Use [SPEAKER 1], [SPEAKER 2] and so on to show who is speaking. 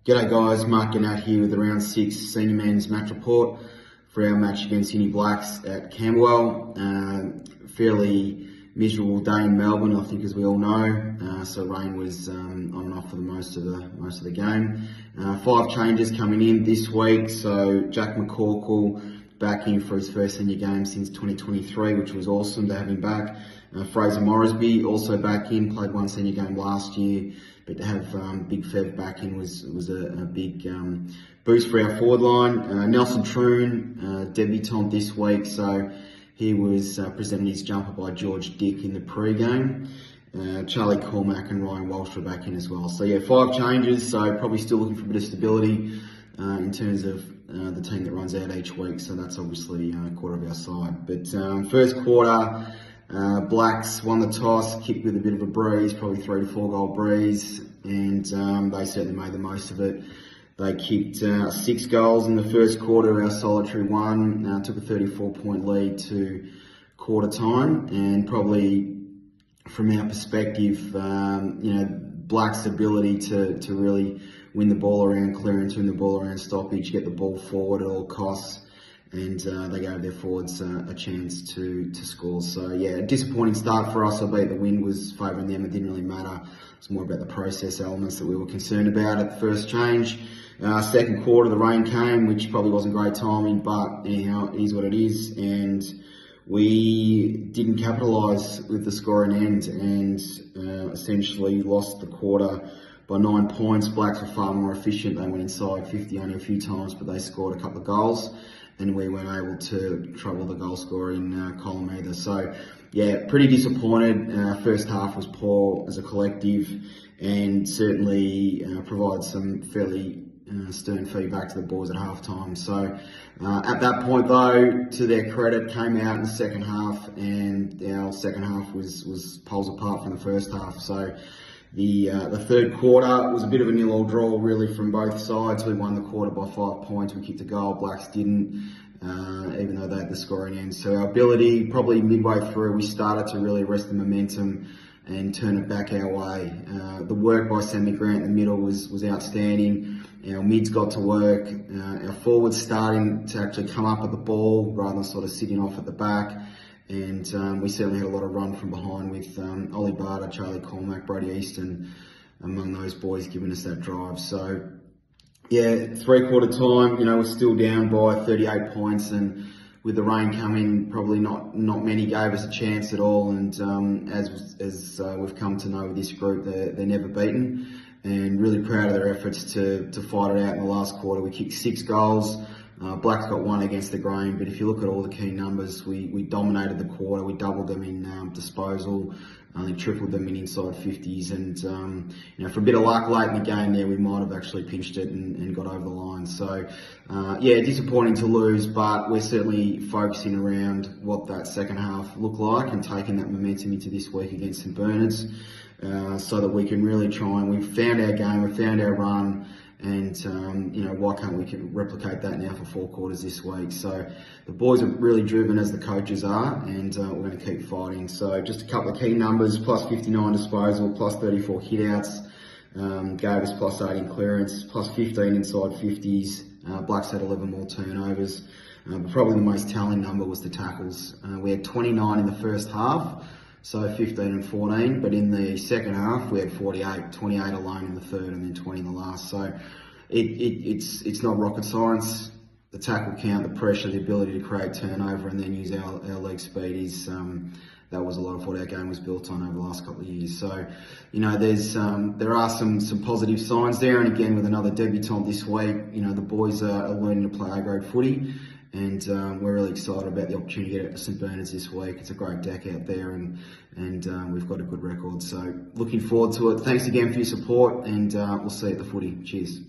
[SPEAKER 1] G'day guys, Mark and Nat here with the round 6 senior men's match report for our match against Uni Blacks at Camberwell. Fairly miserable day in Melbourne, I think, as we all know. So rain was on and off for the most of the game. 5 changes coming in this week. So Jack McCorkle back in for his first senior game since 2023, which was awesome to have him back. Fraser Moresby also back in, played one senior game last year, but to have Big Fev back in was a big boost for our forward line. Nelson Troon, debutant this week, so he was presented his jumper by George Dick in the pre-game. Charlie Cormack and Ryan Walsh were back in as well. So yeah, 5 changes, so probably still looking for a bit of stability in terms of the team that runs out each week, so that's obviously a quarter of our side. But first quarter, Blacks won the toss, kicked with a bit of a breeze, probably 3 to 4 goal breeze, and they certainly made the most of it. They kicked 6 goals in the first quarter, our solitary one, took a 34-point lead to quarter time, and probably from our perspective, Blacks' ability to really win the ball around clearance, win the ball around stoppage, get the ball forward at all costs, and they gave their forwards a chance to score. So yeah, a disappointing start for us, albeit the win was favouring them. It didn't really matter. It's more about the process elements that we were concerned about at the first change. Second quarter, the rain came, which probably wasn't great timing, but anyhow, it is what it is. And we didn't capitalise with the scoring end and essentially lost the quarter by 9 points. Blacks were far more efficient. They went inside 50 only a few times, but they scored a couple of goals, and we weren't able to trouble the goal scorer in column either. So yeah, pretty disappointed. First half was poor as a collective, and certainly provided some fairly stern feedback to the boys at halftime. So at that point, though, to their credit, came out in the second half, and our second half was poles apart from the first half. So the third quarter was a bit of a 0-0 draw really from both sides. We won the quarter by 5 points. We kicked a goal. Blacks didn't, even though they had the scoring end. So our ability, probably midway through, we started to really arrest the momentum and turn it back our way. The work by Sammy Grant in the middle was outstanding. Our mids got to work. Our forwards starting to actually come up at the ball rather than sort of sitting off at the back. And we certainly had a lot of run from behind with Ollie Barter, Charlie Cormack, Brody Easton, among those boys giving us that drive. So yeah, 3/4 time, we're still down by 38 points, and with the rain coming, probably not many gave us a chance at all. And as we've come to know with this group, they're never beaten, and really proud of their efforts to fight it out in the last quarter. We kicked 6 goals. Blacks got 1 against the grain, but if you look at all the key numbers, we dominated the quarter. We doubled them in disposal, tripled them in inside 50s, and for a bit of luck late in the game there, we might have actually pinched it and got over the line. So yeah, disappointing to lose, but we're certainly focusing around what that second half looked like and taking that momentum into this week against St Bernard's, so that we can really try and we've found our game, we've found our run. And why can't we replicate that now for 4 quarters this week? So the boys are really driven, as the coaches are, and we're going to keep fighting. So just a couple of key numbers: plus 59 disposal, plus 34 hitouts, gave us plus 18 clearance, plus 15 inside 50s. Blacks had 11 more turnovers, but probably the most telling number was the tackles. We had 29 in the first half, so 15 and 14, but in the second half we had 48, 28 alone in the third, and then 20 in the last. So it's not rocket science. The tackle count, the pressure, the ability to create turnover and then use our leg speed is that was a lot of what our game was built on over the last couple of years. So there are some positive signs there, and again with another debutant this week, the boys are learning to play A-grade footy. And we're really excited about the opportunity to get to St Bernard's this week. It's a great deck out there, and we've got a good record. So looking forward to it. Thanks again for your support, and we'll see you at the footy. Cheers.